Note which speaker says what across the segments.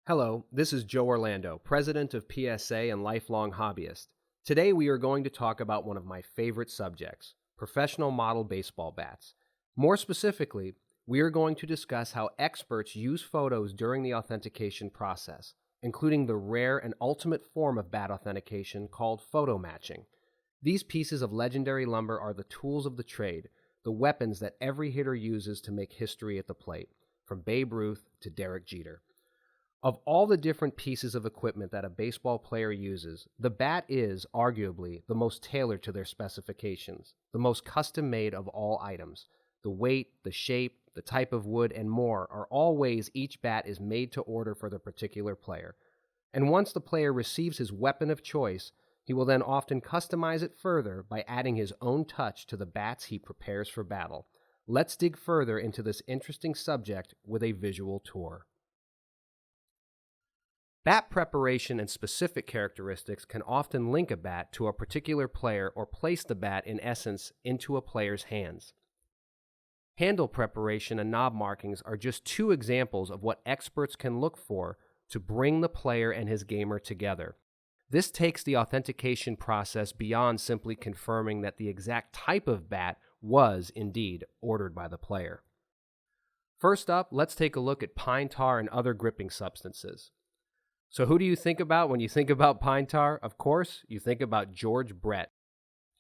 Speaker 1: Hello, this is Joe Orlando, president of PSA and lifelong hobbyist. Today we are going to talk about one of my favorite subjects, professional model baseball bats. More specifically, we are going to discuss how experts use photos during the authentication process, including the rare and ultimate form of bat authentication called photo matching. These pieces of legendary lumber are the tools of the trade, the weapons that every hitter uses to make history at the plate, from Babe Ruth to Derek Jeter. Of all the different pieces of equipment that a baseball player uses, the bat is, arguably, the most tailored to their specifications, the most custom-made of all items. The weight, the shape, the type of wood, and more are all ways each bat is made to order for the particular player. And once the player receives his weapon of choice, he will then often customize it further by adding his own touch to the bats he prepares for battle. Let's dig further into this interesting subject with a visual tour. Bat preparation and specific characteristics can often link a bat to a particular player or place the bat, in essence, into a player's hands. Handle preparation and knob markings are just two examples of what experts can look for to bring the player and his gamer together. This takes the authentication process beyond simply confirming that the exact type of bat was indeed ordered by the player. First up, let's take a look at pine tar and other gripping substances. So who do you think about when you think about pine tar? Of course, you think about George Brett.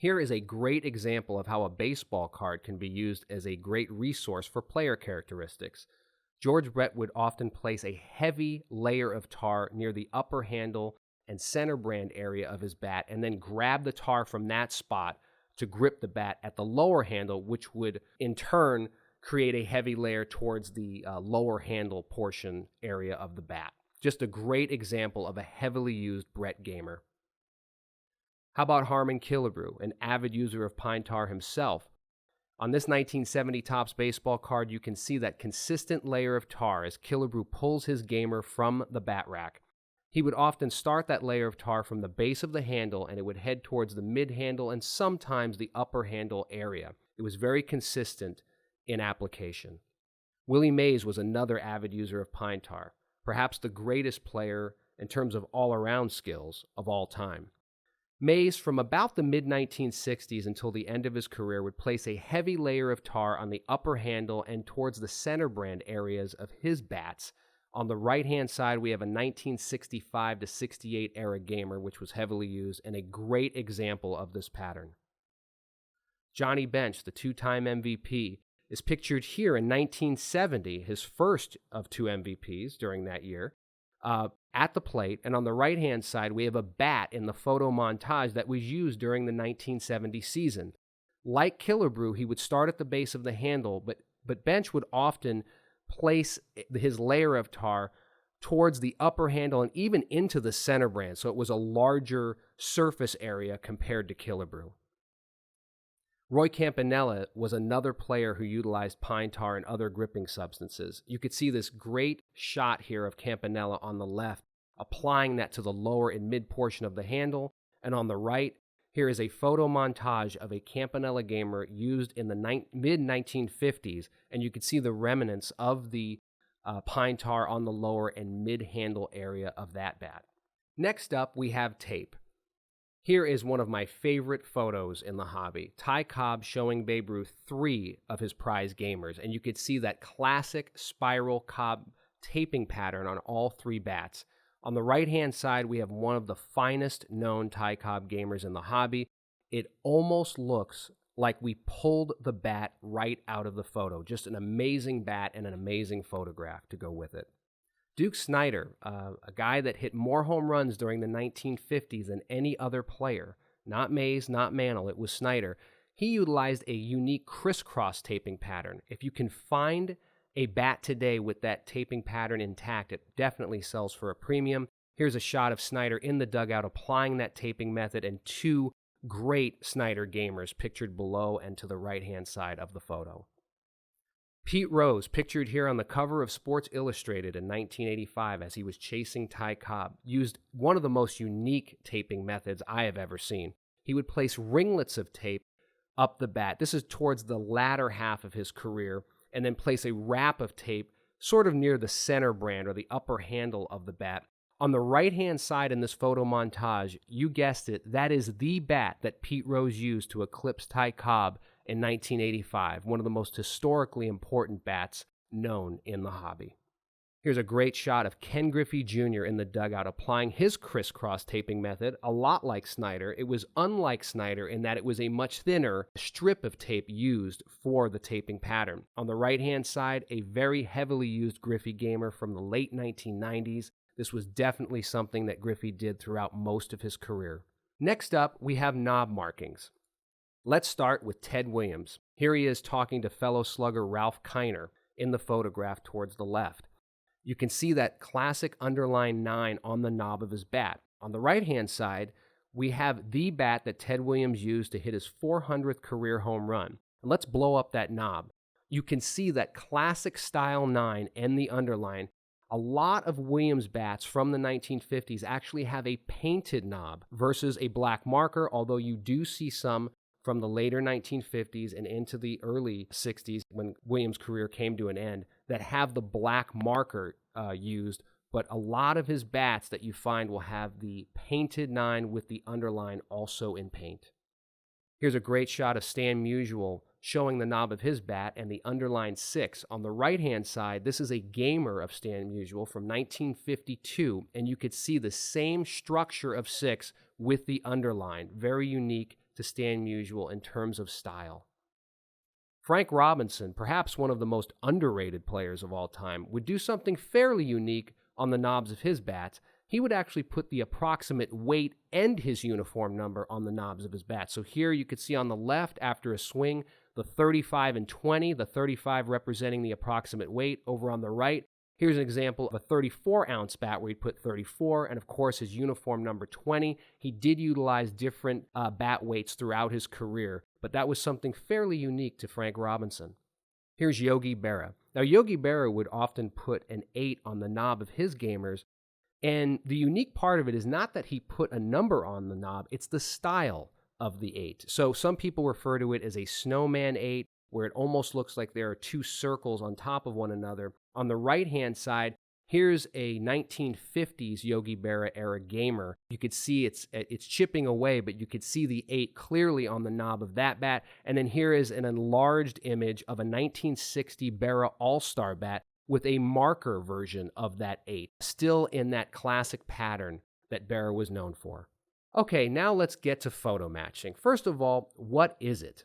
Speaker 1: Here is a great example of how a baseball card can be used as a great resource for player characteristics. George Brett would often place a heavy layer of tar near the upper handle and center brand area of his bat, and then grab the tar from that spot to grip the bat at the lower handle, which would in turn create a heavy layer towards the lower handle portion area of the bat. Just a great example of a heavily used Brett gamer. How about Harmon Killebrew, an avid user of pine tar himself? On this 1970 Topps baseball card, you can see that consistent layer of tar as Killebrew pulls his gamer from the bat rack. He would often start that layer of tar from the base of the handle, and it would head towards the mid-handle and sometimes the upper handle area. It was very consistent in application. Willie Mays was another avid user of pine tar, perhaps the greatest player in terms of all-around skills of all time. Mays, from about the mid-1960s until the end of his career, would place a heavy layer of tar on the upper handle and towards the center brand areas of his bats. On the right-hand side, we have a 1965 to 68 era gamer, which was heavily used, and a great example of this pattern. Johnny Bench, the two-time MVP, is pictured here in 1970, his first of two MVPs during that year, at the plate. And on the right-hand side, we have a bat in the photo montage that was used during the 1970 season. Like Killebrew, he would start at the base of the handle, but Bench would often place his layer of tar towards the upper handle and even into the center brand, so it was a larger surface area compared to Killebrew. Roy Campanella was another player who utilized pine tar and other gripping substances. You could see this great shot here of Campanella on the left, applying that to the lower and mid portion of the handle, and on the right, here is a photo montage of a Campanella gamer used in the mid-1950s, and you can see the remnants of the pine tar on the lower and mid-handle area of that bat. Next up, we have tape. Here is one of my favorite photos in the hobby. Ty Cobb showing Babe Ruth 3 of his prize gamers, and you could see that classic spiral Cobb taping pattern on all 3 bats. On the right-hand side, we have one of the finest known Ty Cobb gamers in the hobby. It almost looks like we pulled the bat right out of the photo. Just an amazing bat and an amazing photograph to go with it. Duke Snider, a guy that hit more home runs during the 1950s than any other player. Not Mays, not Mantle, it was Snider. He utilized a unique crisscross taping pattern. If you can find a bat today with that taping pattern intact, it definitely sells for a premium. Here's a shot of Snider in the dugout applying that taping method, and 2 great Snider gamers pictured below and to the right-hand side of the photo. Pete Rose, pictured here on the cover of Sports Illustrated in 1985 as he was chasing Ty Cobb, used one of the most unique taping methods I have ever seen. He would place ringlets of tape up the bat. This is towards the latter half of his career, and then place a wrap of tape sort of near the center brand or the upper handle of the bat. On the right-hand side in this photo montage, you guessed it, that is the bat that Pete Rose used to eclipse Ty Cobb in 1985, one of the most historically important bats known in the hobby. Here's a great shot of Ken Griffey Jr. in the dugout applying his crisscross taping method, a lot like Snider. It was unlike Snider in that it was a much thinner strip of tape used for the taping pattern. On the right-hand side, a very heavily used Griffey gamer from the late 1990s. This was definitely something that Griffey did throughout most of his career. Next up, we have knob markings. Let's start with Ted Williams. Here he is talking to fellow slugger Ralph Kiner in the photograph towards the left. You can see that classic underline 9 on the knob of his bat. On the right-hand side, we have the bat that Ted Williams used to hit his 400th career home run. And let's blow up that knob. You can see that classic style 9 and the underline. A lot of Williams bats from the 1950s actually have a painted knob versus a black marker, although you do see some from the later 1950s and into the early 60s when Williams' career came to an end that have the black marker used, but a lot of his bats that you find will have the painted 9 with the underline also in paint. Here's a great shot of Stan Musial showing the knob of his bat and the underline 6. On the right-hand side, this is a gamer of Stan Musial from 1952, and you could see the same structure of 6 with the underline. Very unique to Stan Musial in terms of style. Frank Robinson, perhaps one of the most underrated players of all time, would do something fairly unique on the knobs of his bats. He would actually put the approximate weight and his uniform number on the knobs of his bats. So here you could see on the left, after a swing, the 35 and 20, the 35 representing the approximate weight. Over on the right, here's an example of a 34-ounce bat where he'd put 34, and of course his uniform number 20. He did utilize different bat weights throughout his career, but that was something fairly unique to Frank Robinson. Here's Yogi Berra. Now, Yogi Berra would often put an 8 on the knob of his gamers, and the unique part of it is not that he put a number on the knob, it's the style of the 8. So some people refer to it as a snowman 8, where it almost looks like there are two circles on top of one another. On the right-hand side, here's a 1950s Yogi Berra era gamer. You could see it's chipping away, but you could see the 8 clearly on the knob of that bat. And then here is an enlarged image of a 1960 Berra All-Star bat with a marker version of that 8, still in that classic pattern that Berra was known for. Okay, now let's get to photo matching. First of all, what is it?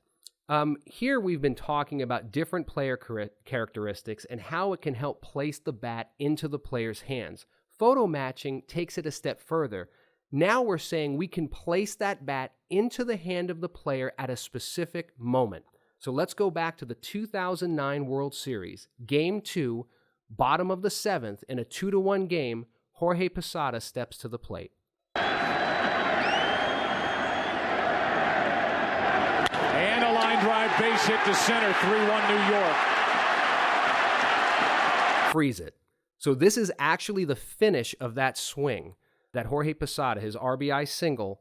Speaker 1: Here we've been talking about different player characteristics and how it can help place the bat into the player's hands. Photo matching takes it a step further. Now we're saying we can place that bat into the hand of the player at a specific moment. So let's go back to the 2009 World Series. Game 2, bottom of the 7th, in a 2-1 game, Jorge Posada steps to the plate.
Speaker 2: And a line drive base hit to center, 3-1 New York.
Speaker 1: Freeze it. So this is actually the finish of that swing, that Jorge Posada, his RBI single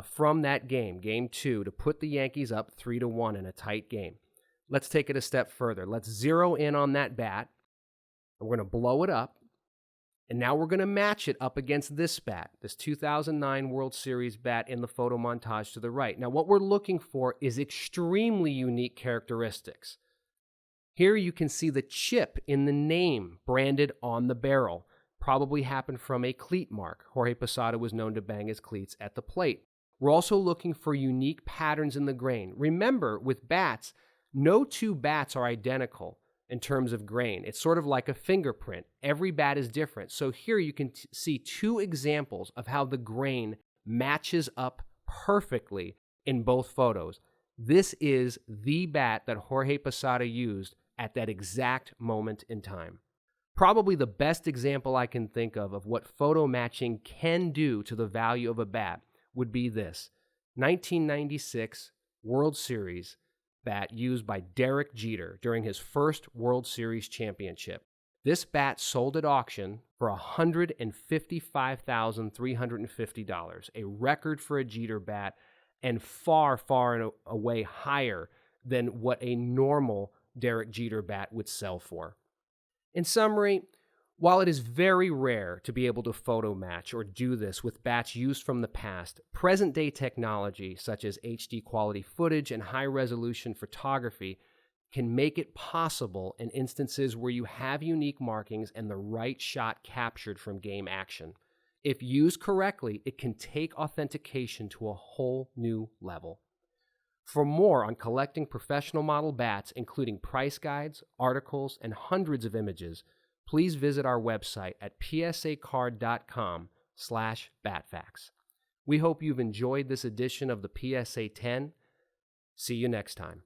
Speaker 1: from that game, Game 2, to put the Yankees up 3-1 in a tight game. Let's take it a step further. Let's zero in on that bat. We're going to blow it up. And now we're going to match it up against this bat, this 2009 World Series bat in the photo montage to the right. Now, what we're looking for is extremely unique characteristics. Here you can see the chip in the name branded on the barrel. Probably happened from a cleat mark. Jorge Posada was known to bang his cleats at the plate. We're also looking for unique patterns in the grain. Remember, with bats, no two bats are identical in terms of grain. It's sort of like a fingerprint. Every bat is different. So here you can see two examples of how the grain matches up perfectly in both photos. This is the bat that Jorge Posada used at that exact moment in time. Probably the best example I can think of what photo matching can do to the value of a bat would be this. 1996 World Series, bat used by Derek Jeter during his first World Series championship. This bat sold at auction for $155,350, a record for a Jeter bat and far, far and away higher than what a normal Derek Jeter bat would sell for. In summary, while it is very rare to be able to photo match or do this with bats used from the past, present-day technology such as HD quality footage and high-resolution photography can make it possible in instances where you have unique markings and the right shot captured from game action. If used correctly, it can take authentication to a whole new level. For more on collecting professional model bats, including price guides, articles, and hundreds of images, please visit our website at psacard.com/batfacts. We hope you've enjoyed this edition of the PSA 10. See you next time.